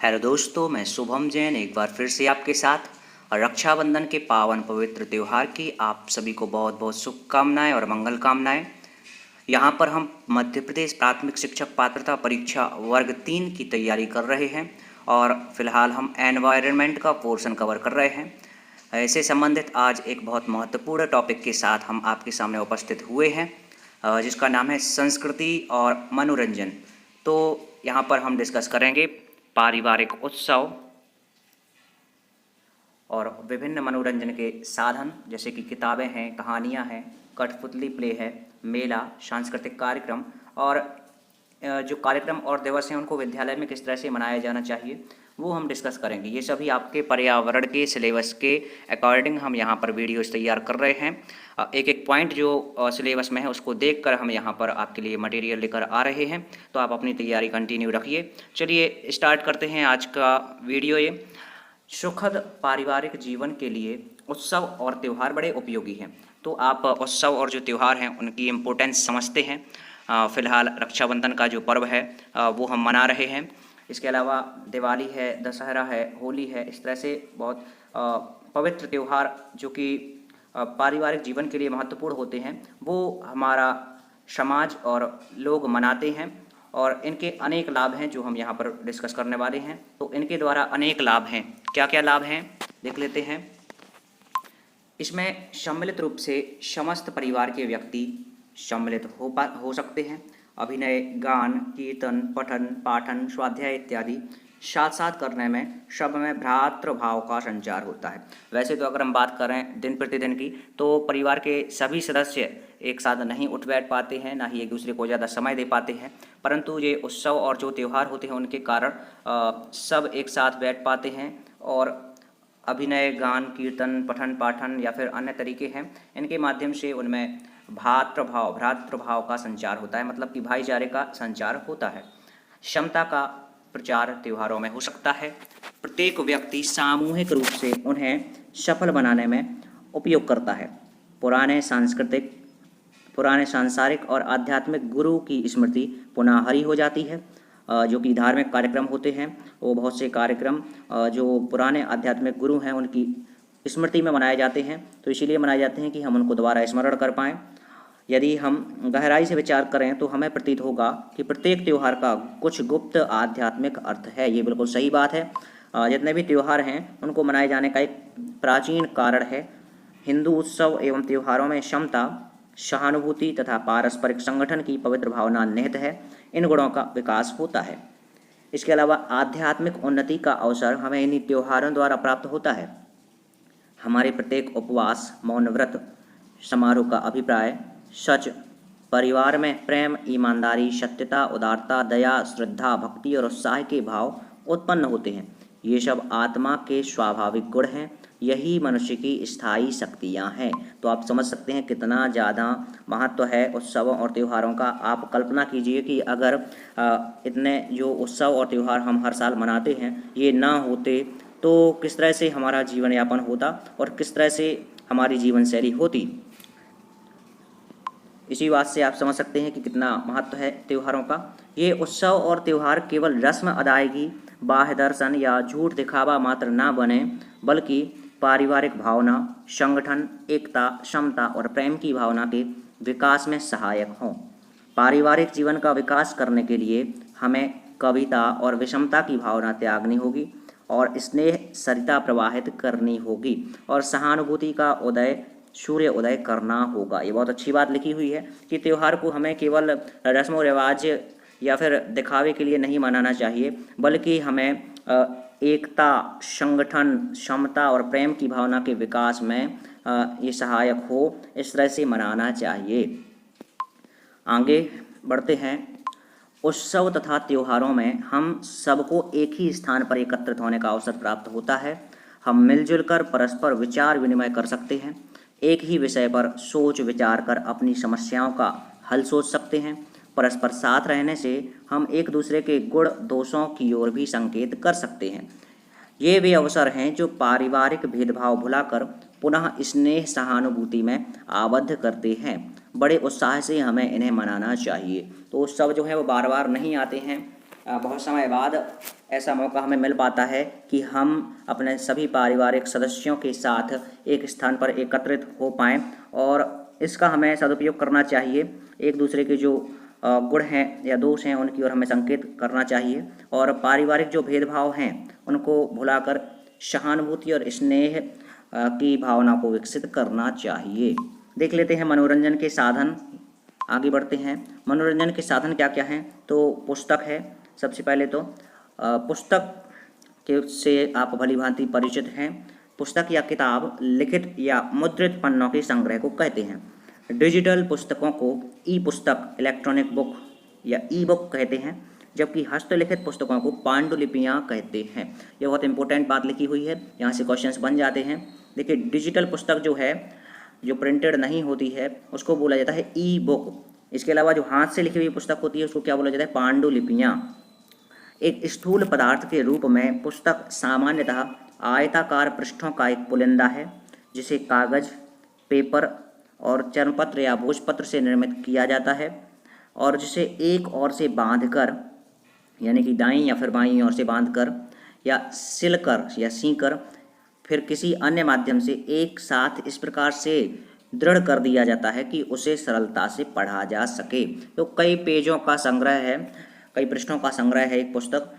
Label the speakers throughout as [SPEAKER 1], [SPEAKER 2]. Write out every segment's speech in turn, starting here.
[SPEAKER 1] Hello दोस्तों, मैं शुभम जैन एक बार फिर से आपके साथ रक्षाबंधन के पावन पवित्र त्यौहार की आप सभी को बहुत बहुत शुभकामनाएं और मंगल कामनाएं। यहाँ पर हम मध्य प्रदेश प्राथमिक शिक्षक पात्रता परीक्षा वर्ग 3 की तैयारी कर रहे हैं और फिलहाल हम एनवायरनमेंट का पोर्शन कवर कर रहे हैं। ऐसे संबंधित आज एक बहुत महत्वपूर्ण टॉपिक के साथ हम आपके सामने उपस्थित हुए हैं, जिसका नाम है संस्कृति और मनोरंजन। तो यहाँ पर हम डिस्कस करेंगे पारिवारिक उत्सव और विभिन्न मनोरंजन के साधन, जैसे कि किताबें हैं, कहानियाँ हैं, कठपुतली प्ले है, मेला, सांस्कृतिक कार्यक्रम और जो कार्यक्रम और दिवस हैं उनको विद्यालय में किस तरह से मनाया जाना चाहिए वो हम डिस्कस करेंगे। ये सभी आपके पर्यावरण के सिलेबस के अकॉर्डिंग हम यहाँ पर वीडियोस तैयार कर रहे हैं। एक एक पॉइंट जो सिलेबस में है उसको देखकर हम यहाँ पर आपके लिए मटेरियल लेकर आ रहे हैं, तो आप अपनी तैयारी कंटिन्यू रखिए। चलिए स्टार्ट करते हैं आज का वीडियो। ये सुखद पारिवारिक जीवन के लिए उत्सव और त्यौहार बड़े उपयोगी हैं। तो आप उत्सव और जो त्यौहार हैं उनकी इम्पोर्टेंस समझते हैं। फ़िलहाल रक्षाबंधन का जो पर्व है वो हम मना रहे हैं। इसके अलावा दिवाली है, दशहरा है, होली है, इस तरह से बहुत पवित्र त्यौहार जो कि पारिवारिक जीवन के लिए महत्वपूर्ण होते हैं वो हमारा समाज और लोग मनाते हैं और इनके अनेक लाभ हैं जो हम यहाँ पर डिस्कस करने वाले हैं। तो इनके द्वारा अनेक लाभ हैं। क्या क्या लाभ हैं देख लेते हैं। इसमें सम्मिलित रूप से समस्त परिवार के व्यक्ति सम्मिलित हो सकते हैं। अभिनय, गान, कीर्तन, पठन, पाठन, स्वाध्याय इत्यादि साथ साथ करने में सब में भ्रातृभाव का संचार होता है। वैसे तो अगर हम बात करें दिन प्रतिदिन की, तो परिवार के सभी सदस्य एक साथ नहीं उठ बैठ पाते हैं, ना ही एक दूसरे को ज़्यादा समय दे पाते हैं, परंतु ये उत्सव और जो त्यौहार होते हैं उनके कारण सब एक साथ बैठ पाते हैं और अभिनय, गान, कीर्तन, पठन पाठन या फिर अन्य तरीके हैं, इनके माध्यम से उनमें भ्रातृभाव का संचार होता है, मतलब कि भाईचारे का संचार होता है। क्षमता का प्रचार त्योहारों में हो सकता है। प्रत्येक व्यक्ति सामूहिक रूप से उन्हें सफल बनाने में उपयोग करता है। पुराने सांसारिक और आध्यात्मिक गुरु की स्मृति पुनः हरी हो जाती है। जो कि धार्मिक कार्यक्रम होते हैं वो बहुत से कार्यक्रम जो पुराने आध्यात्मिक गुरु हैं उनकी स्मृति में मनाए जाते हैं, तो इसीलिए मनाए जाते हैं कि हम उनको दोबारा स्मरण कर पाएँ। यदि हम गहराई से विचार करें तो हमें प्रतीत होगा कि प्रत्येक त्यौहार का कुछ गुप्त आध्यात्मिक अर्थ है। ये बिल्कुल सही बात है। जितने भी त्यौहार हैं उनको मनाए जाने का एक प्राचीन कारण है। हिंदू उत्सव एवं त्योहारों में समता, सहानुभूति तथा पारस्परिक संगठन की पवित्र भावना निहित है। इन गुणों का विकास होता है। इसके अलावा आध्यात्मिक उन्नति का अवसर हमें इन्हीं त्योहारों द्वारा प्राप्त होता है। हमारे प्रत्येक उपवास, मौन व्रत, समारोह का अभिप्राय सच, परिवार में प्रेम, ईमानदारी, सत्यता, उदारता, दया, श्रद्धा, भक्ति और उत्साह के भाव उत्पन्न होते हैं। ये सब आत्मा के स्वाभाविक गुण हैं। यही मनुष्य की स्थायी शक्तियाँ हैं। तो आप समझ सकते हैं कितना ज़्यादा महत्व है उत्सवों और त्योहारों का। आप कल्पना कीजिए कि अगर इतने जो उत्सव और त्यौहार हम हर साल मनाते हैं ये ना होते तो किस तरह से हमारा जीवन यापन होता और किस तरह से हमारी जीवन शैली होती। इसी बात से आप समझ सकते हैं कि कितना महत्व है त्योहारों का। ये उत्सव और त्यौहार केवल रस्म अदायगी, बाह्य दर्शन या झूठ दिखावा मात्र ना बने, बल्कि पारिवारिक भावना, संगठन, एकता, समता और प्रेम की भावना के विकास में सहायक हों। पारिवारिक जीवन का विकास करने के लिए हमें कविता और विषमता की भावना त्यागनी होगी और स्नेह सरिता प्रवाहित करनी होगी और सहानुभूति का सूर्य उदय करना होगा। ये बहुत अच्छी बात लिखी हुई है कि त्यौहार को हमें केवल रस्म व रिवाज या फिर दिखावे के लिए नहीं मनाना चाहिए, बल्कि हमें एकता, संगठन, समता और प्रेम की भावना के विकास में ये सहायक हो, इस तरह से मनाना चाहिए। आगे बढ़ते हैं। उत्सव तथा त्योहारों में हम सबको एक ही स्थान पर एकत्रित होने का अवसर प्राप्त होता है। हम मिलजुल कर परस्पर विचार विनिमय कर सकते हैं। एक ही विषय पर सोच विचार कर अपनी समस्याओं का हल सोच सकते हैं। परस्पर साथ रहने से हम एक दूसरे के गुण दोषों की ओर भी संकेत कर सकते हैं। ये वे अवसर हैं जो पारिवारिक भेदभाव भुलाकर पुनः स्नेह सहानुभूति में आबद्ध करते हैं। बड़े उत्साह से हमें इन्हें मनाना चाहिए। तो उत्सव जो है वो बार बार नहीं आते हैं, बहुत समय बाद ऐसा मौका हमें मिल पाता है कि हम अपने सभी पारिवारिक सदस्यों के साथ एक स्थान पर एकत्रित हो पाएँ और इसका हमें सदुपयोग करना चाहिए। एक दूसरे के जो गुण हैं या दोष हैं उनकी ओर हमें संकेत करना चाहिए और पारिवारिक जो भेदभाव हैं उनको भुलाकर सहानुभूति और स्नेह की भावना को विकसित करना चाहिए। देख लेते हैं मनोरंजन के साधन, आगे बढ़ते हैं। मनोरंजन के साधन क्या क्या हैं? तो पुस्तक है सबसे पहले तो। पुस्तक के से आप भली भांति परिचित हैं। पुस्तक या किताब लिखित या मुद्रित पन्नों के संग्रह को कहते हैं। डिजिटल पुस्तकों को ई पुस्तक इलेक्ट्रॉनिक बुक या ई बुक कहते हैं, जबकि हस्तलिखित पुस्तकों को पांडुलिपियाँ कहते हैं। ये बहुत इंपॉर्टेंट बात लिखी हुई है, यहाँ से क्वेश्चंस बन जाते हैं। देखिए डिजिटल पुस्तक जो है, जो प्रिंटेड नहीं होती है, उसको बोला जाता है ई बुक। इसके अलावा जो हाथ से लिखी हुई पुस्तक होती है उसको क्या बोला जाता है? पांडुलिपियाँ। एक स्थूल पदार्थ के रूप में पुस्तक सामान्यतः आयताकार पृष्ठों का एक पुलिंदा है, जिसे कागज, पेपर और चर्मपत्र या भोजपत्र से निर्मित किया जाता है और जिसे एक ओर से बांधकर, यानी कि दाईं या फिर बाईं ओर से बांधकर या सिलकर या सीकर फिर किसी अन्य माध्यम से एक साथ इस प्रकार से दृढ़ कर दिया जाता है कि उसे सरलता से पढ़ा जा सके। तो कई पेजों का संग्रह है, कई पृष्ठों का संग्रह है एक पुस्तक।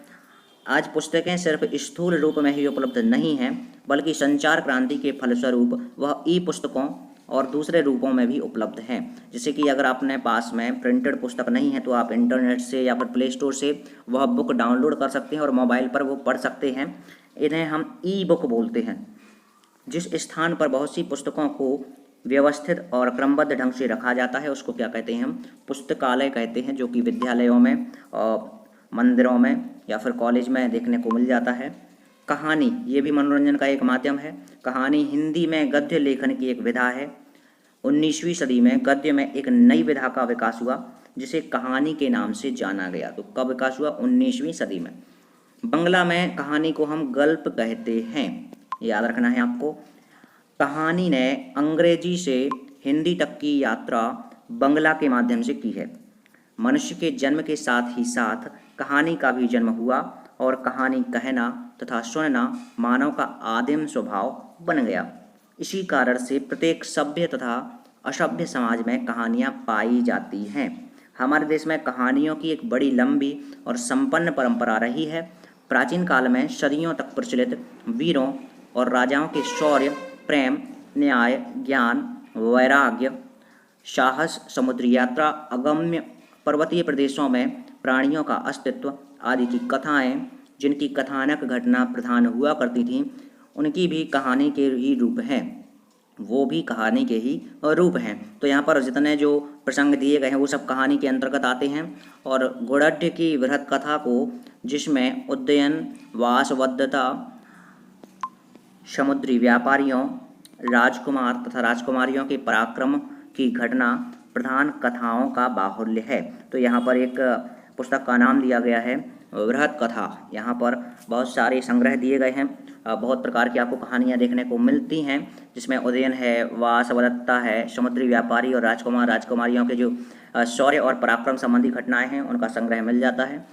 [SPEAKER 1] आज पुस्तकें सिर्फ स्थूल रूप में ही उपलब्ध नहीं हैं, बल्कि संचार क्रांति के फलस्वरूप वह ई पुस्तकों और दूसरे रूपों में भी उपलब्ध हैं। जैसे कि अगर आपने पास में प्रिंटेड पुस्तक नहीं है तो आप इंटरनेट से या फिर प्ले स्टोर से वह बुक डाउनलोड कर सकते हैं और मोबाइल पर वो पढ़ सकते हैं। इन्हें हम ई बुक बोलते हैं। जिस स्थान पर बहुत सी पुस्तकों को व्यवस्थित और क्रमबद्ध ढंग से रखा जाता है उसको क्या कहते हैं? हम पुस्तकालय कहते हैं, जो कि विद्यालयों में और मंदिरों में या फिर कॉलेज में देखने को मिल जाता है। कहानी, ये भी मनोरंजन का एक माध्यम है। कहानी हिंदी में गद्य लेखन की एक विधा है। 19वीं सदी में गद्य में एक नई विधा का विकास हुआ जिसे कहानी के नाम से जाना गया। तो कब विकास हुआ? 19वीं सदी में। बंगला में कहानी को हम गल्प कहते हैं, याद रखना है आपको। कहानी ने अंग्रेजी से हिंदी तक की यात्रा बंगला के माध्यम से की है। मनुष्य के जन्म के साथ ही साथ कहानी का भी जन्म हुआ और कहानी कहना तथा सुनना मानव का आदिम स्वभाव बन गया। इसी कारण से प्रत्येक सभ्य तथा असभ्य समाज में कहानियाँ पाई जाती हैं। हमारे देश में कहानियों की एक बड़ी लंबी और संपन्न परंपरा रही है। प्राचीन काल में सदियों तक प्रचलित वीरों और राजाओं के शौर्य, प्रेम, न्याय, ज्ञान, वैराग्य, साहस, समुद्री यात्रा, अगम्य पर्वतीय प्रदेशों में प्राणियों का अस्तित्व आदि की कथाएं, जिनकी कथानक घटना प्रधान हुआ करती थीं, उनकी भी कहानी के ही रूप हैं। वो भी कहानी के ही रूप हैं। तो यहाँ पर जितने जो प्रसंग दिए गए हैं वो सब कहानी के अंतर्गत आते हैं। और गुड़ढ्य की वृहत कथा को, जिसमें उद्यन, वासवदत्ता, समुद्री व्यापारियों, राजकुमार तथा राजकुमारियों के पराक्रम की घटना प्रधान कथाओं का बाहुल्य है। तो यहाँ पर एक पुस्तक का नाम दिया गया है वृहत कथा। यहाँ पर बहुत सारे संग्रह दिए गए हैं। बहुत प्रकार की आपको कहानियाँ देखने को मिलती हैं, जिसमें उदयन है, वासवदत्ता है, समुद्री व्यापारी और राजकुमार राजकुमारियों के जो शौर्य और पराक्रम संबंधी घटनाएं हैं उनका संग्रह मिल जाता है।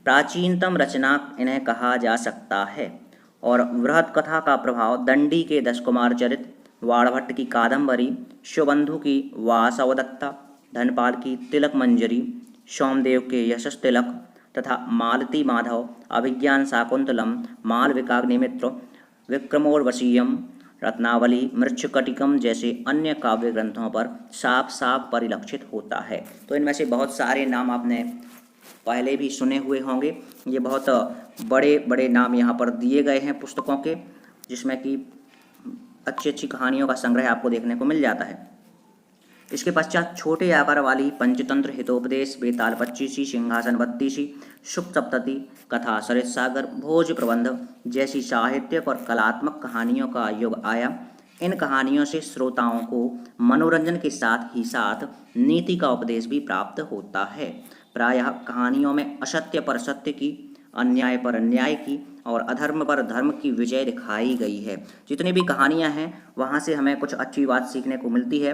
[SPEAKER 1] प्राचीनतम रचना इन्हें कहा जा सकता है। और वृहत कथा का प्रभाव दंडी के 10 कुमार चरित, वाणभट्ट की कादंबरी, शिवबंधु की वासवदत्ता, धनपाल की तिलक मंजरी, सोमदेव के यशस तिलक तथा मालती माधव, अभिज्ञान शाकुंतलम, मालविकाग्निमित्र, विक्रमोर्वशीयम, रत्नावली, मृच्छकटिकम जैसे अन्य काव्य ग्रंथों पर साफ साफ परिलक्षित होता है। तो इनमें से बहुत सारे नाम आपने पहले भी सुने हुए होंगे। ये बहुत बड़े बड़े नाम यहाँ पर दिए गए हैं पुस्तकों के, जिसमें कि अच्छी अच्छी कहानियों का संग्रह आपको देखने को मिल जाता है। इसके पश्चात छोटे आकार वाली पंचतंत्र, हितोपदेश, बेताल 25, सिंहासन 32, शुक सप्तति, कथा सरित सागर, भोज प्रबंध जैसी साहित्यिक और कलात्मक कहानियों का युग आया। इन कहानियों से श्रोताओं को मनोरंजन के साथ ही साथ नीति का उपदेश भी प्राप्त होता है। प्रायः कहानियों में असत्य पर सत्य की, अन्याय पर अन्याय की और अधर्म पर धर्म की विजय दिखाई गई है। जितनी भी कहानियाँ हैं वहाँ से हमें कुछ अच्छी बात सीखने को मिलती है।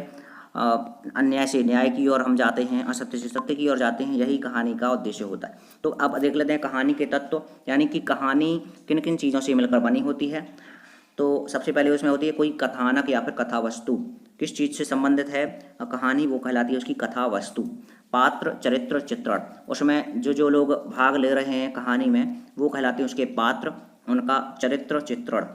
[SPEAKER 1] अन्याय से न्याय की ओर हम जाते हैं, असत्य से सत्य की ओर जाते हैं, यही कहानी का उद्देश्य होता है। तो अब देख लेते हैं कहानी के तत्व, यानी कि कहानी किन किन चीज़ों से मिलकर बनी होती है। तो सबसे पहले उसमें होती है कोई कथानक या फिर कथा वस्तु, किस चीज़ से संबंधित है कहानी, वो कहलाती है उसकी कथा वस्तु। पात्र, चरित्र, चित्रण, उसमें जो लोग भाग ले रहे हैं कहानी में वो कहलाते हैं उसके पात्र, उनका चरित्र, चित्रण।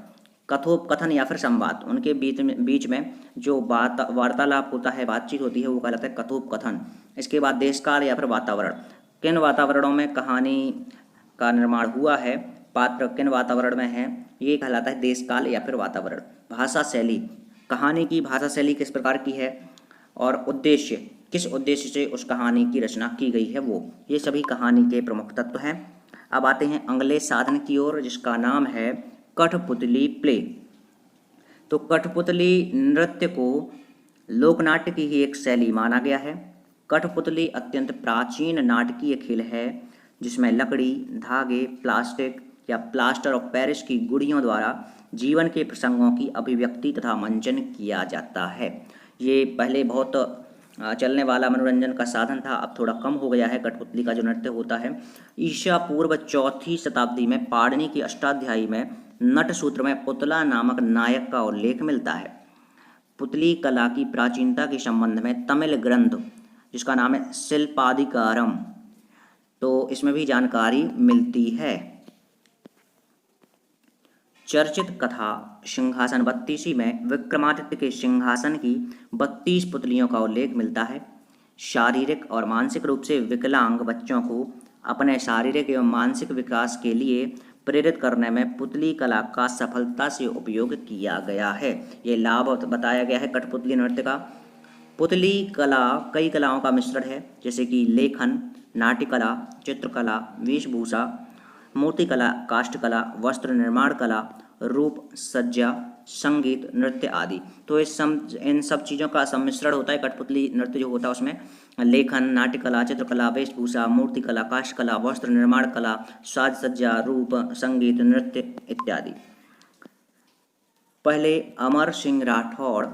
[SPEAKER 1] कथोपकथन या फिर संवाद, उनके बीच में जो वार्तालाप होता है, बातचीत होती है, वो कहलाता है कथोपकथन। इसके बाद देश काल या फिर वातावरण, किन वातावरणों में कहानी का निर्माण हुआ है, पात्र किन वातावरण में है, ये कहलाता है देश काल या फिर वातावरण। भाषा शैली, कहानी की भाषा शैली किस प्रकार की है, और उद्देश्य, किस उद्देश्य से उस कहानी की रचना की गई है वो, ये सभी कहानी के प्रमुख तत्व हैं। अब आते हैं अगले साधन की ओर, जिसका नाम है कठपुतली प्ले। तो कठपुतली नृत्य को लोकनाट्य की ही एक शैली माना गया है। कठपुतली अत्यंत प्राचीन नाटकीय खेल है जिसमें लकड़ी, धागे, प्लास्टिक या प्लास्टर ऑफ पेरिस की गुड़ियों द्वारा जीवन के प्रसंगों की अभिव्यक्ति तथा मंचन किया जाता है। ये पहले बहुत चलने वाला मनोरंजन का साधन था, अब थोड़ा कम हो गया है कठपुतली का जो नृत्य होता है। ईसा पूर्व 4वीं शताब्दी में पाणिनि की अष्टाध्यायी में नट सूत्र में पुतला नामक नायक का उल्लेख मिलता है। पुतली कला की प्राचीनता के संबंध में तमिल ग्रंथ जिसका नाम है शिल्पाधिकारम, तो इसमें भी जानकारी मिलती है। चर्चित कथा सिंहासन 32 में विक्रमादित्य के सिंहासन की 32 पुतलियों का उल्लेख मिलता है। शारीरिक और मानसिक रूप से विकलांग बच्चों को अपने शारीरिक एवं मानसिक विकास के लिए प्रेरित करने में पुतली कला का सफलता से उपयोग किया गया है। ये लाभ बताया गया है कठपुतली नृत्य का। पुतली कला कई कलाओं का मिश्रण है, जैसे कि लेखन, नाट्यकला, चित्रकला, वेशभूषा, मूर्तिकला, काष्ठकला, वस्त्र निर्माण कला, रूप सज्जा, संगीत, नृत्य आदि। तो इन सब चीज़ों का सम्मिश्रण होता है। कठपुतली नृत्य जो होता है उसमें लेखन, नाट्यकला, चित्रकला, वेशभूषा, मूर्तिकला, काष्ठकला, वस्त्र निर्माण कला, साज सज्जा, रूप, संगीत, नृत्य इत्यादि। पहले अमर सिंह राठौड़,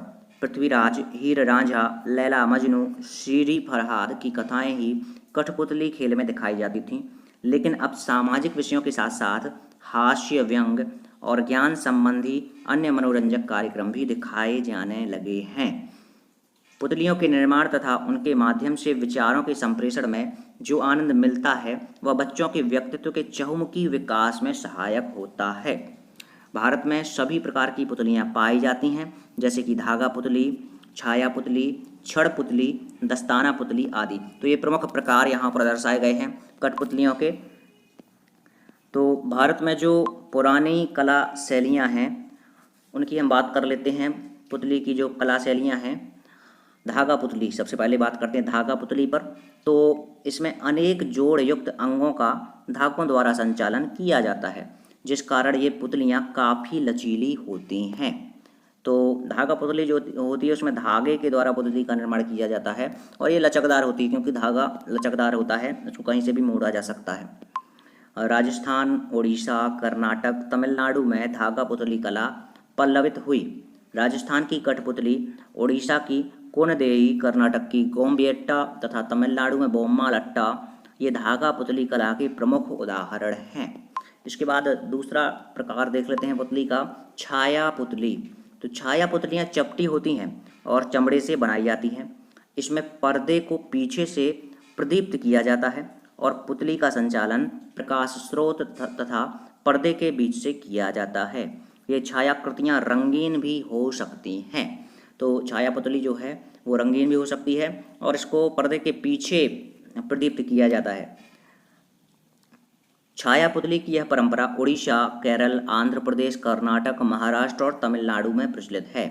[SPEAKER 1] पृथ्वीराज, हीर रांझा, लैला मजनू, श्री फरहाद की कथाएं ही कठपुतली खेल में दिखाई जाती थीं, लेकिन अब सामाजिक विषयों के साथ साथ हास्य, व्यंग और ज्ञान संबंधी अन्य मनोरंजक कार्यक्रम भी दिखाए जाने लगे हैं। पुतलियों के निर्माण तथा उनके माध्यम से विचारों के संप्रेषण में जो आनंद मिलता है वह बच्चों के व्यक्तित्व के चहुमुखी विकास में सहायक होता है। भारत में सभी प्रकार की पुतलियाँ पाई जाती हैं, जैसे कि धागा पुतली, छाया पुतली, छड़ पुतली, दस्ताना पुतली आदि। तो ये प्रमुख प्रकार यहाँ पर दर्शाए गए हैं कठपुतलियों के। तो भारत में जो पुरानी कला शैलियाँ हैं उनकी हम बात कर लेते हैं। पुतली की जो कला शैलियाँ हैं, धागा पुतली, सबसे पहले बात करते हैं धागा पुतली पर। तो इसमें अनेक जोड़ युक्त अंगों का धागों द्वारा संचालन किया जाता है, जिस कारण ये पुतलियाँ काफ़ी लचीली होती हैं। तो धागा पुतली जो होती है उसमें धागे के द्वारा पुतली का निर्माण किया जाता है और ये लचकदार होती है, क्योंकि धागा लचकदार होता है, उसको कहीं से भी मोड़ा जा सकता है। राजस्थान, उड़ीसा, कर्नाटक, तमिलनाडु में धागा पुतली कला पल्लवित हुई। राजस्थान की कठपुतली, उड़ीसा की कोनदेई, कर्नाटक की गोम्बियट्टा तथा तमिलनाडु में बोम्मालट्टा ये धागा पुतली कला के प्रमुख उदाहरण हैं। इसके बाद दूसरा प्रकार देख लेते हैं पुतली का, छाया पुतली। तो छाया पुतलियाँ चपटी होती हैं और चमड़े से बनाई जाती हैं। इसमें पर्दे को पीछे से प्रदीप्त किया जाता है और पुतली का संचालन प्रकाश स्रोत तथा पर्दे के बीच से किया जाता है। ये छायाकृतियाँ रंगीन भी हो सकती हैं। तो छाया पुतली जो है वो रंगीन भी हो सकती है और इसको पर्दे के पीछे प्रदीप्त किया जाता है। छाया पुतली की यह परंपरा उड़ीसा, केरल, आंध्र प्रदेश, कर्नाटक, महाराष्ट्र और तमिलनाडु में प्रचलित है।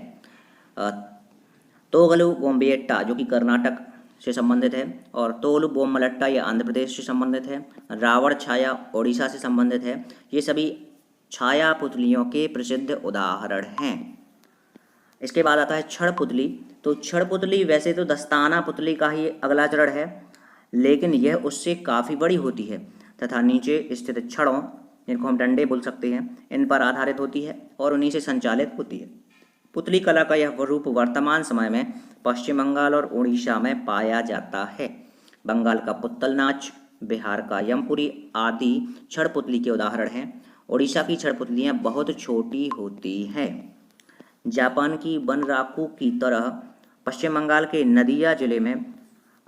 [SPEAKER 1] तोगलु बोम्बियट्टा जो कि कर्नाटक से संबंधित है और तोलु बोम्मलट्टा ये आंध्र प्रदेश से संबंधित है। रावण छाया उड़ीसा से संबंधित है। ये सभी छाया पुतलियों के प्रसिद्ध उदाहरण हैं। इसके बाद आता है छड़ पुतली। तो छड़ पुतली वैसे तो दस्ताना पुतली का ही अगला चरण है, लेकिन यह उससे काफ़ी बड़ी होती है तथा नीचे स्थित छड़ों, जिनको हम डंडे बोल सकते हैं, इन पर आधारित होती है और उन्हीं से संचालित होती है। पुतली कला का यह रूप वर्तमान समय में पश्चिम बंगाल और उड़ीसा में पाया जाता है। बंगाल का पुत्तल नाच, बिहार का यमपुरी आदि छड़ पुतली के उदाहरण हैं। उड़ीसा की छड़ पुतलियाँ बहुत छोटी होती हैं। जापान की बनराकू की तरह पश्चिम बंगाल के नदिया जिले में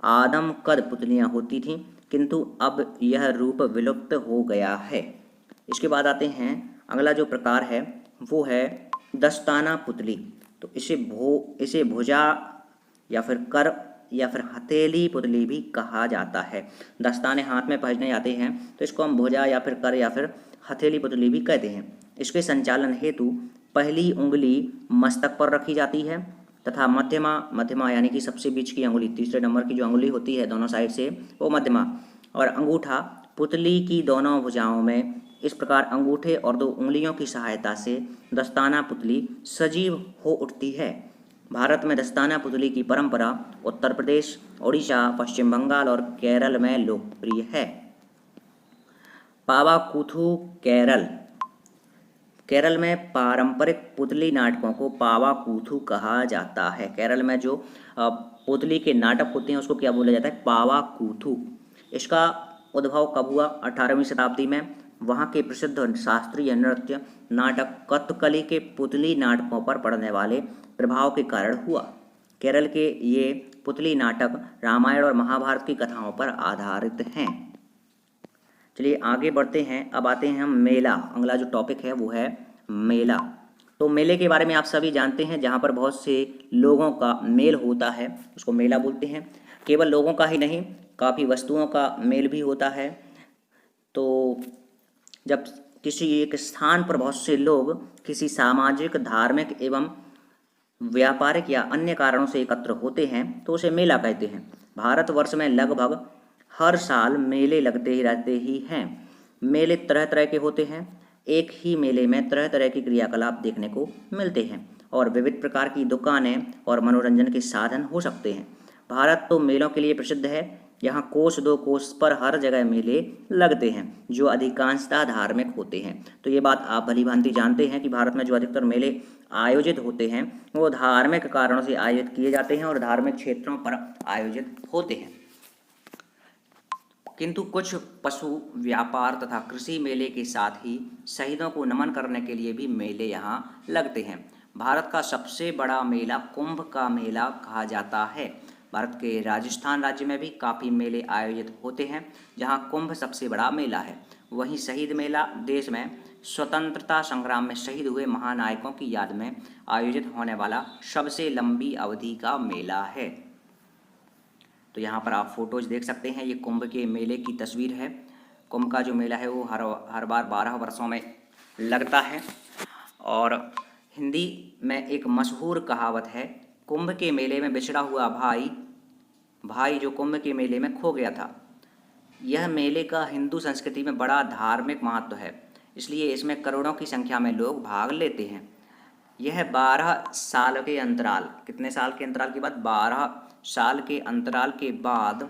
[SPEAKER 1] आदम कद पुतलियाँ होती थीं, किंतु अब यह रूप विलुप्त हो गया है। इसके बाद आते हैं अगला जो प्रकार है वो है दस्ताना पुतली। तो इसे भुजा या फिर कर या फिर हथेली पुतली भी कहा जाता है। दस्ताने हाथ में पहनने जाते हैं तो इसको हम भुजा या फिर कर या फिर हथेली पुतली भी कहते हैं। इसके संचालन हेतु पहली उंगली मस्तक पर रखी जाती है तथा मध्यमा यानी कि सबसे बीच की अंगुली, तीसरे नंबर की जो अंगुली होती है दोनों साइड से वो मध्यमा, और अंगूठा पुतली की दोनों भुजाओं में। इस प्रकार अंगूठे और दो उंगलियों की सहायता से दस्ताना पुतली सजीव हो उठती है। भारत में दस्ताना पुतली की परंपरा उत्तर प्रदेश, ओडिशा, पश्चिम बंगाल और केरल में लोकप्रिय है। पावाकूथू केरल। केरल में पारंपरिक पुतली नाटकों को पावाकूथू कहा जाता है। केरल में जो पुतली के नाटक होते हैं उसको क्या बोला जाता है? पावाकूथू। इसका उद्भव कब हुआ? 18वीं शताब्दी में वहाँ के प्रसिद्ध शास्त्रीय नृत्य नाटक कथकली के पुतली नाटकों पर पड़ने वाले प्रभाव के कारण हुआ। केरल के ये पुतली नाटक रामायण और महाभारत की कथाओं पर आधारित हैं। चलिए आगे बढ़ते हैं। अब आते हैं हम मेला। अगला जो टॉपिक है वो है मेला। तो मेले के बारे में आप सभी जानते हैं, जहाँ पर बहुत से लोगों का मेल होता है उसको मेला बोलते हैं। केवल लोगों का ही नहीं, काफ़ी वस्तुओं का मेल भी होता है। तो जब किसी एक स्थान पर बहुत से लोग किसी सामाजिक, धार्मिक एवं व्यापारिक या अन्य कारणों से एकत्र होते हैं तो उसे मेला कहते हैं। भारतवर्ष में लगभग हर साल मेले लगते ही रहते ही हैं। मेले तरह तरह के होते हैं। एक ही मेले में तरह तरह के क्रियाकलाप देखने को मिलते हैं और विविध प्रकार की दुकानें और मनोरंजन के साधन हो सकते हैं। भारत तो मेलों के लिए प्रसिद्ध है। यहाँ कोस दो कोस पर हर जगह मेले लगते हैं जो अधिकांशतः धार्मिक होते हैं। तो ये बात आप भली भांति जानते हैं कि भारत में जो अधिकतर मेले आयोजित होते हैं वो धार्मिक कारणों से आयोजित किए जाते हैं और धार्मिक क्षेत्रों पर आयोजित होते हैं। किंतु कुछ पशु व्यापार तथा कृषि मेले के साथ ही शहीदों को नमन करने के लिए भी मेले यहाँ लगते हैं। भारत का सबसे बड़ा मेला कुंभ का मेला कहा जाता है। भारत के राजस्थान राज्य में भी काफ़ी मेले आयोजित होते हैं, जहाँ कुंभ सबसे बड़ा मेला है। वहीं शहीद मेला देश में स्वतंत्रता संग्राम में शहीद हुए महानायकों की याद में आयोजित होने वाला सबसे लंबी अवधि का मेला है। तो यहाँ पर आप फोटोज देख सकते हैं, ये कुंभ के मेले की तस्वीर है। कुंभ का जो मेला है वो हर बार 12 वर्षों में लगता है। और हिंदी में एक मशहूर कहावत है, कुंभ के मेले में बिछड़ा हुआ भाई जो कुंभ के मेले में खो गया था। यह मेले का हिंदू संस्कृति में बड़ा धार्मिक महत्व है, इसलिए इसमें करोड़ों की संख्या में लोग भाग लेते हैं। यह 12 साल के अंतराल, कितने साल के अंतराल के बाद? 12 साल के अंतराल के बाद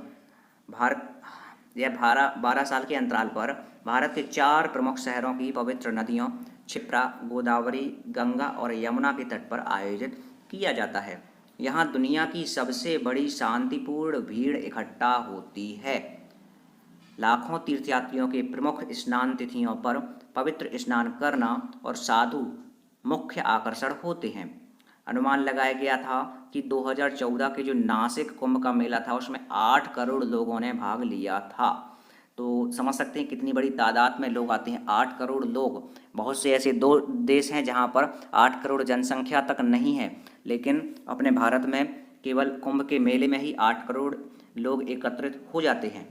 [SPEAKER 1] यह 12 साल के अंतराल पर भारत के 4 प्रमुख शहरों की पवित्र नदियों क्षिप्रा, गोदावरी, गंगा और यमुना के तट पर आयोजित किया जाता है। यहाँ दुनिया की सबसे बड़ी शांतिपूर्ण भीड़ इकट्ठा होती है। लाखों तीर्थयात्रियों के प्रमुख स्नान तिथियों पर पवित्र स्नान करना और साधु मुख्य आकर्षण होते हैं। अनुमान लगाया गया था कि 2014 के जो नासिक कुंभ का मेला था उसमें 8 करोड़ लोगों ने भाग लिया था। तो समझ सकते हैं कितनी बड़ी तादाद में लोग आते हैं, 8 करोड़ लोग। बहुत से ऐसे देश हैं जहां पर 8 करोड़ जनसंख्या तक नहीं है, लेकिन अपने भारत में केवल कुंभ के मेले में ही 8 करोड़ लोग एकत्रित हो जाते हैं।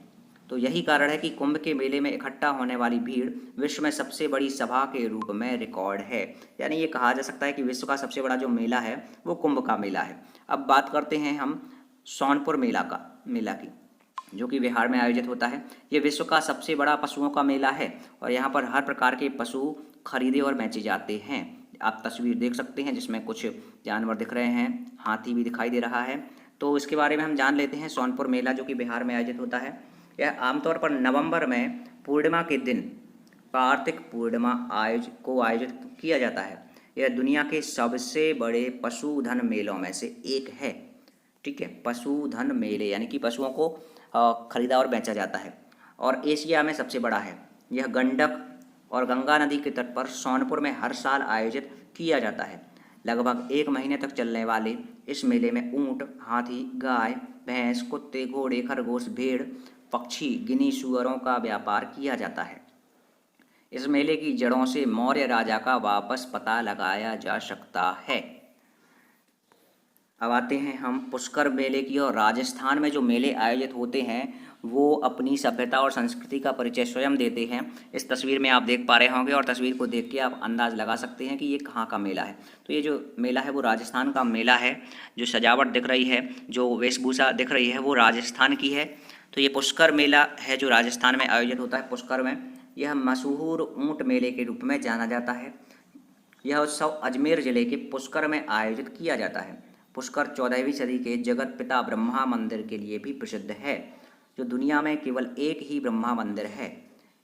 [SPEAKER 1] तो यही कारण है कि कुंभ के मेले में इकट्ठा होने वाली भीड़ विश्व में सबसे बड़ी सभा के रूप में रिकॉर्ड है। यानी ये कहा जा सकता है कि विश्व का सबसे बड़ा जो मेला है वो कुंभ का मेला है। अब बात करते हैं हम सोनपुर मेला की, जो कि बिहार में आयोजित होता है। ये विश्व का सबसे बड़ा पशुओं का मेला है और यहाँ पर हर प्रकार के पशु खरीदे और बेचे जाते हैं। आप तस्वीर देख सकते हैं जिसमें कुछ जानवर दिख रहे हैं, हाथी भी दिखाई दे रहा है। तो इसके बारे में हम जान लेते हैं। सोनपुर मेला जो कि बिहार में आयोजित होता है, यह आमतौर पर नवंबर में पूर्णिमा के दिन कार्तिक पूर्णिमा को आयोजित किया जाता है। यह दुनिया के सबसे बड़े पशुधन मेलों में से एक है। ठीक है, पशुधन मेले यानी कि पशुओं को खरीदा और बेचा जाता है और एशिया में सबसे बड़ा है। यह गंडक और गंगा नदी के तट पर सोनपुर में हर साल आयोजित किया जाता है। लगभग 1 महीने तक चलने वाले इस मेले में ऊंट, हाथी, गाय, भैंस, कुत्ते, घोड़े, खरगोश, भेड़, पक्षी, गिनी सुअरों का व्यापार किया जाता है। इस मेले की जड़ों से मौर्य राजा का वापस पता लगाया जा सकता है। अब आते हैं हम पुष्कर मेले की और राजस्थान में जो मेले आयोजित होते हैं वो अपनी सभ्यता और संस्कृति का परिचय स्वयं देते हैं। इस तस्वीर में आप देख पा रहे होंगे और तस्वीर को देख के आप अंदाज़ लगा सकते हैं कि ये कहाँ का मेला है। तो ये जो मेला है वो राजस्थान का मेला है। जो सजावट दिख रही है, जो वेशभूषा दिख रही है वो राजस्थान की है। तो ये पुष्कर मेला है जो राजस्थान में आयोजित होता है पुष्कर में। यह मशहूर ऊँट मेले के रूप में जाना जाता है। यह उत्सव अजमेर जिले के पुष्कर में आयोजित किया जाता है। पुष्कर 14वीं सदी के जगत पिता ब्रह्मा मंदिर के लिए भी प्रसिद्ध है, जो दुनिया में केवल एक ही ब्रह्मा मंदिर है।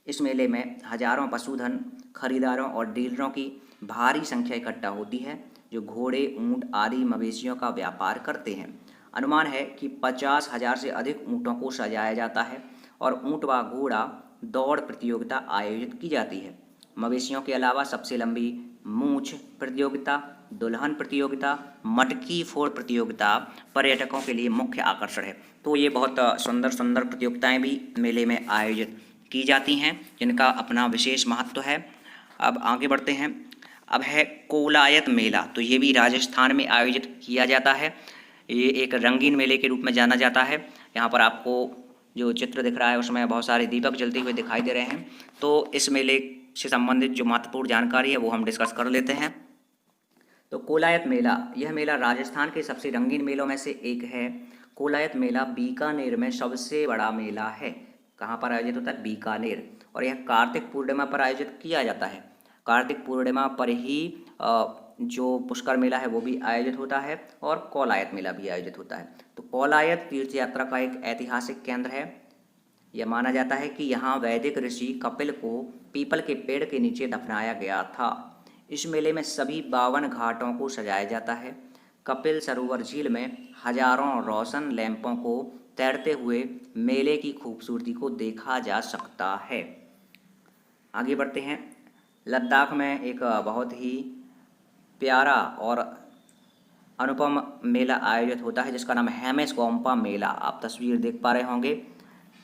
[SPEAKER 1] इस मेले में हजारों पशुधन खरीदारों और डीलरों की भारी संख्या इकट्ठा होती है, जो घोड़े, ऊंट आदि मवेशियों का व्यापार करते हैं। अनुमान है कि 50,000 से अधिक ऊँटों को सजाया जाता है और ऊँट व घोड़ा दौड़ प्रतियोगिता आयोजित की जाती है। मवेशियों के अलावा सबसे लंबी मूंछ प्रतियोगिता, दुल्हन प्रतियोगिता, मटकी फोड़ प्रतियोगिता पर्यटकों के लिए मुख्य आकर्षण है। तो ये बहुत सुंदर सुंदर प्रतियोगिताएं भी मेले में आयोजित की जाती हैं, जिनका अपना विशेष महत्व है। अब आगे बढ़ते हैं। अब है कोलायत मेला। तो ये भी राजस्थान में आयोजित किया जाता है। ये एक रंगीन मेले के रूप में जाना जाता है। यहाँ पर आपको जो चित्र दिख रहा है उसमें बहुत सारे दीपक जलते हुए दिखाई दे रहे हैं। तो इस मेले से संबंधित जो महत्वपूर्ण जानकारी है वो हम डिस्कस कर लेते हैं। तो कोलायत मेला, यह मेला राजस्थान के सबसे रंगीन मेलों में से एक है। कोलायत मेला बीकानेर में सबसे बड़ा मेला है। कहाँ पर आयोजित होता है? बीकानेर। और यह कार्तिक पूर्णिमा पर आयोजित किया जाता है। कार्तिक पूर्णिमा पर ही जो पुष्कर मेला है वो भी आयोजित होता है और कोलायत मेला भी आयोजित होता है। तो कोलायत तीर्थ यात्रा का एक ऐतिहासिक केंद्र है। यह माना जाता है कि यहाँ वैदिक ऋषि कपिल को पीपल के पेड़ के नीचे दफनाया गया था। इस मेले में सभी 52 घाटों को सजाया जाता है। कपिल सरोवर झील में हजारों रोशन लैंपों को तैरते हुए मेले की खूबसूरती को देखा जा सकता है। आगे बढ़ते हैं। लद्दाख में एक बहुत ही प्यारा और अनुपम मेला आयोजित होता है जिसका नाम है हेमेस गोम्पा मेला। आप तस्वीर देख पा रहे होंगे।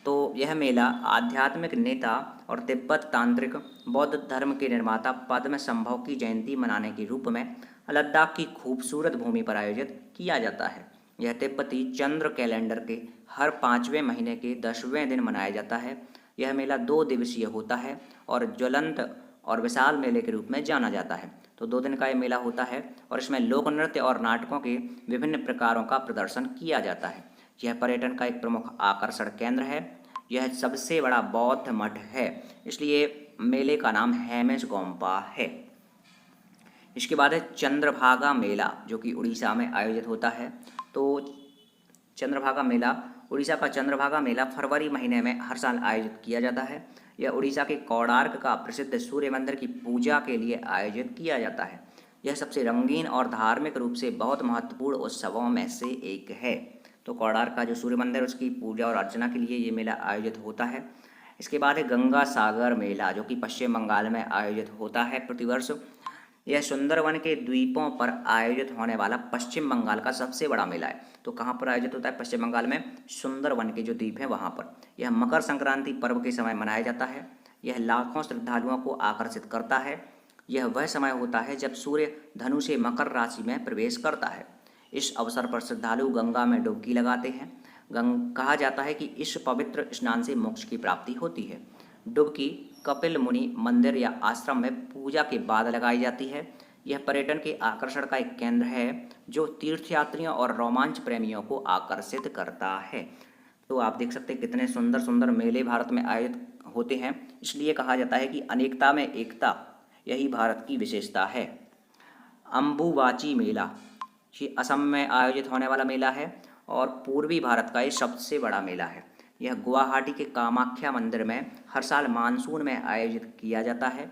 [SPEAKER 1] तो यह मेला आध्यात्मिक नेता और तिब्बत तांत्रिक बौद्ध धर्म के निर्माता पद्म संभव की जयंती मनाने के रूप में लद्दाख की खूबसूरत भूमि पर आयोजित किया जाता है। यह तिब्बती चंद्र कैलेंडर के हर 5वें महीने के 10वें दिन मनाया जाता है। यह मेला 2 दिवसीय होता है और ज्वलंत और विशाल मेले के रूप में जाना जाता है। तो 2 दिन का ये मेला होता है और इसमें लोक नृत्य और नाटकों के विभिन्न प्रकारों का प्रदर्शन किया जाता है। यह पर्यटन का एक प्रमुख आकर्षण केंद्र है। यह सबसे बड़ा बौद्ध मठ है, इसलिए मेले का नाम हेमेस गोम्पा है। इसके बाद है चंद्रभागा मेला, जो कि उड़ीसा में आयोजित होता है। तो चंद्रभागा मेला, उड़ीसा का चंद्रभागा मेला फरवरी महीने में हर साल आयोजित किया जाता है। यह उड़ीसा के कोणार्क का प्रसिद्ध सूर्य मंदिर की पूजा के लिए आयोजित किया जाता है। यह सबसे रंगीन और धार्मिक रूप से बहुत महत्वपूर्ण उत्सवों में से एक है। तो कोणार्क का जो सूर्य मंदिर उसकी पूजा और अर्चना के लिए ये मेला आयोजित होता है। इसके बाद है गंगा सागर मेला, जो कि पश्चिम बंगाल में आयोजित होता है प्रतिवर्ष। यह सुंदरवन के द्वीपों पर आयोजित होने वाला पश्चिम बंगाल का सबसे बड़ा मेला है। तो कहाँ पर आयोजित होता है? पश्चिम बंगाल में सुंदरवन के जो द्वीप हैं वहाँ पर। यह मकर संक्रांति पर्व के समय मनाया जाता है। यह लाखों श्रद्धालुओं को आकर्षित करता है। यह वह समय होता है जब सूर्य धनु से मकर राशि में प्रवेश करता है। इस अवसर पर श्रद्धालु गंगा में डुबकी लगाते हैं। कहा जाता है कि इस पवित्र स्नान से मोक्ष की प्राप्ति होती है। डुबकी कपिल मुनि मंदिर या आश्रम में पूजा के बाद लगाई जाती है। यह पर्यटन के आकर्षण का एक केंद्र है जो तीर्थयात्रियों और रोमांच प्रेमियों को आकर्षित करता है। तो आप देख सकते हैं कितने सुंदर सुंदर मेले भारत में आयोजित होते हैं। इसलिए कहा जाता है कि अनेकता में एकता, यही भारत की विशेषता है। अम्बुबाची मेला, ये असम में आयोजित होने वाला मेला है और पूर्वी भारत का ये सबसे बड़ा मेला है। यह गुवाहाटी के कामाख्या मंदिर में हर साल मानसून में आयोजित किया जाता है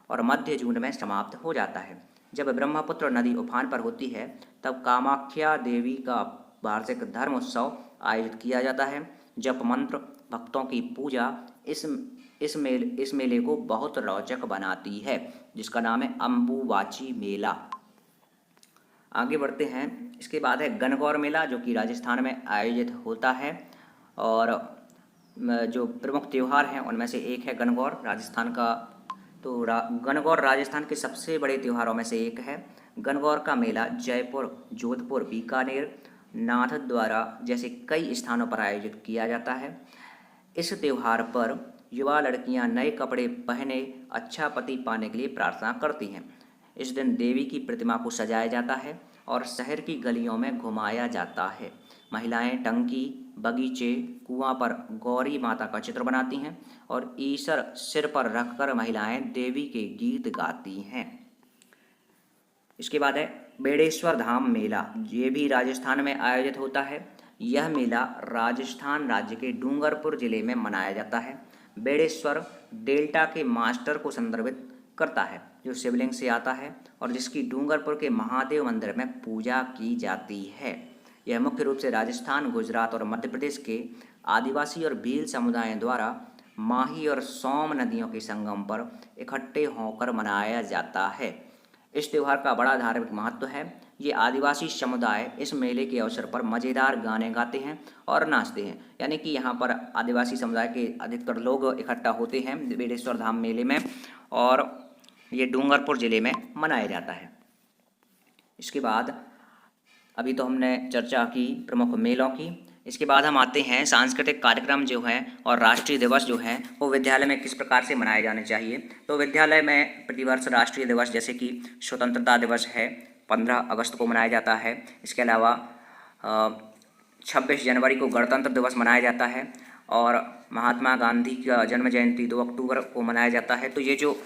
[SPEAKER 1] और मध्य जून में समाप्त हो जाता है। जब ब्रह्मपुत्र नदी उफान पर होती है तब कामाख्या देवी का वार्षिक धर्म उत्सव आयोजित किया जाता है। जप मंत्र, भक्तों की पूजा इस मेले को बहुत रोचक बनाती है, जिसका नाम है अम्बुवाची मेला। आगे बढ़ते हैं। इसके बाद है गणगौर मेला, जो कि राजस्थान में आयोजित होता है। और जो प्रमुख त्यौहार हैं उनमें से एक है गणगौर राजस्थान का। तो गणगौर राजस्थान के सबसे बड़े त्योहारों में से एक है। गणगौर का मेला जयपुर, जोधपुर, बीकानेर, नाथद्वारा जैसे कई स्थानों पर आयोजित किया जाता है। इस त्यौहार पर युवा लड़कियां नए कपड़े पहने अच्छा पति पाने के लिए प्रार्थना करती हैं। इस दिन देवी की प्रतिमा को सजाया जाता है और शहर की गलियों में घुमाया जाता है। महिलाएं टंकी, बगीचे, कुआं पर गौरी माता का चित्र बनाती हैं और ईसर सिर पर रखकर महिलाएं देवी के गीत गाती हैं। इसके बाद है बेड़ेश्वर धाम मेला। ये भी राजस्थान में आयोजित होता है। यह मेला राजस्थान राज्य के डूंगरपुर जिले में मनाया जाता है। बेड़ेश्वर डेल्टा के मास्टर को संदर्भित करता है, जो शिवलिंग से आता है और जिसकी डूंगरपुर के महादेव मंदिर में पूजा की जाती है। यह मुख्य रूप से राजस्थान, गुजरात और मध्य प्रदेश के आदिवासी और भील समुदायों द्वारा माही और सोम नदियों के संगम पर इकट्ठे होकर मनाया जाता है। इस त्यौहार का बड़ा धार्मिक महत्व है। ये आदिवासी समुदाय इस मेले के अवसर पर मज़ेदार गाने गाते हैं और नाचते हैं। यानी कि यहाँ पर आदिवासी समुदाय के अधिकतर लोग इकट्ठा होते हैं बेड़ेश्वर धाम मेले में, और ये डूंगरपुर ज़िले में मनाया जाता है। इसके बाद अभी तो हमने चर्चा की प्रमुख मेलों की। इसके बाद हम आते हैं सांस्कृतिक कार्यक्रम जो हैं और राष्ट्रीय दिवस जो हैं वो विद्यालय में किस प्रकार से मनाए जाने चाहिए। तो विद्यालय में प्रतिवर्ष राष्ट्रीय दिवस जैसे कि स्वतंत्रता दिवस है 15 अगस्त को मनाया जाता है। इसके अलावा 26 जनवरी को गणतंत्र दिवस मनाया जाता है और महात्मा गांधी का जन्म जयंती 2 अक्टूबर को मनाया जाता है। तो ये जो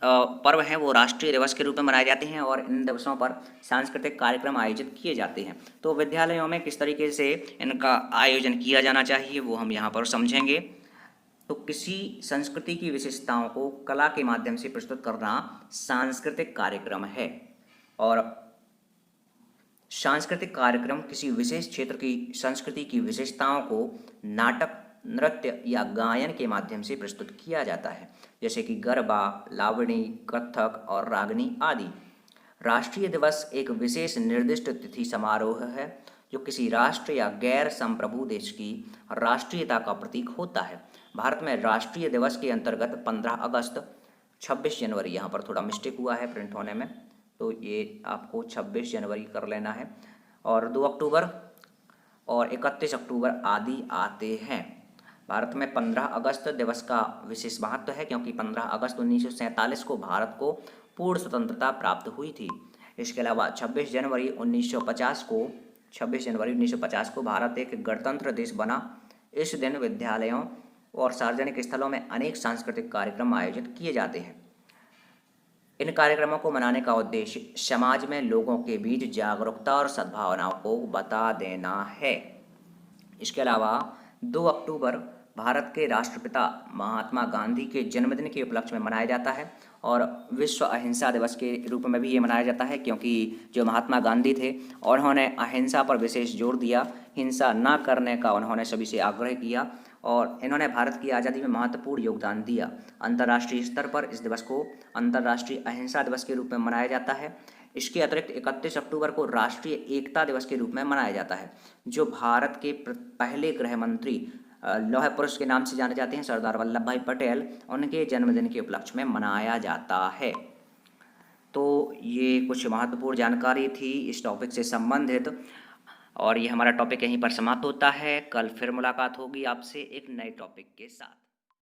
[SPEAKER 1] पर्व हैं वो राष्ट्रीय दिवस के रूप में मनाए जाते हैं और इन दिवसों पर सांस्कृतिक कार्यक्रम आयोजित किए जाते हैं। तो विद्यालयों में किस तरीके से इनका आयोजन किया जाना चाहिए वो हम यहाँ पर समझेंगे। तो किसी संस्कृति की विशेषताओं को कला के माध्यम से प्रस्तुत करना सांस्कृतिक कार्यक्रम है। और सांस्कृतिक कार्यक्रम किसी विशेष क्षेत्र की संस्कृति की विशेषताओं को नाटक, नृत्य या गायन के माध्यम से प्रस्तुत किया जाता है, जैसे कि गरबा, लावणी, कथक और रागनी आदि। राष्ट्रीय दिवस एक विशेष निर्दिष्ट तिथि समारोह है जो किसी राष्ट्र या गैर संप्रभु देश की राष्ट्रीयता का प्रतीक होता है। भारत में राष्ट्रीय दिवस के अंतर्गत 15 अगस्त, 26 जनवरी, यहाँ पर थोड़ा मिस्टेक हुआ है प्रिंट होने में, तो ये आपको 26 जनवरी कर लेना है, और 2 अक्टूबर और 31 अक्टूबर आदि आते हैं। भारत में 15 अगस्त दिवस का विशेष महत्व है क्योंकि 15 अगस्त 1947 को भारत को पूर्ण स्वतंत्रता प्राप्त हुई थी। इसके अलावा 26 जनवरी 1950 को भारत एक गणतंत्र देश बना। इस दिन विद्यालयों और सार्वजनिक स्थलों में अनेक सांस्कृतिक कार्यक्रम आयोजित किए जाते हैं। इन कार्यक्रमों को मनाने का उद्देश्य समाज में लोगों के बीच जागरूकता और सद्भावनाओं को बता देना है। इसके अलावा 2 अक्टूबर भारत के राष्ट्रपिता महात्मा गांधी के जन्मदिन के उपलक्ष्य में मनाया जाता है और विश्व अहिंसा दिवस के रूप में भी ये मनाया जाता है क्योंकि जो महात्मा गांधी थे उन्होंने अहिंसा पर विशेष जोर दिया, हिंसा न करने का उन्होंने सभी से आग्रह किया और इन्होंने भारत की आज़ादी में महत्वपूर्ण योगदान दिया। अंतर्राष्ट्रीय स्तर पर इस दिवस को अंतर्राष्ट्रीय अहिंसा दिवस के रूप में मनाया जाता है। इसके अतिरिक्त 31 अक्टूबर को राष्ट्रीय एकता दिवस के रूप में मनाया जाता है, जो भारत के पहले गृह मंत्री लौह पुरुष के नाम से जाने जाते हैं सरदार वल्लभ भाई पटेल, उनके जन्मदिन के उपलक्ष्य में मनाया जाता है। तो ये कुछ महत्वपूर्ण जानकारी थी इस टॉपिक से संबंधित, और ये हमारा टॉपिक यहीं पर समाप्त होता है। कल फिर मुलाकात होगी आपसे एक नए टॉपिक के साथ।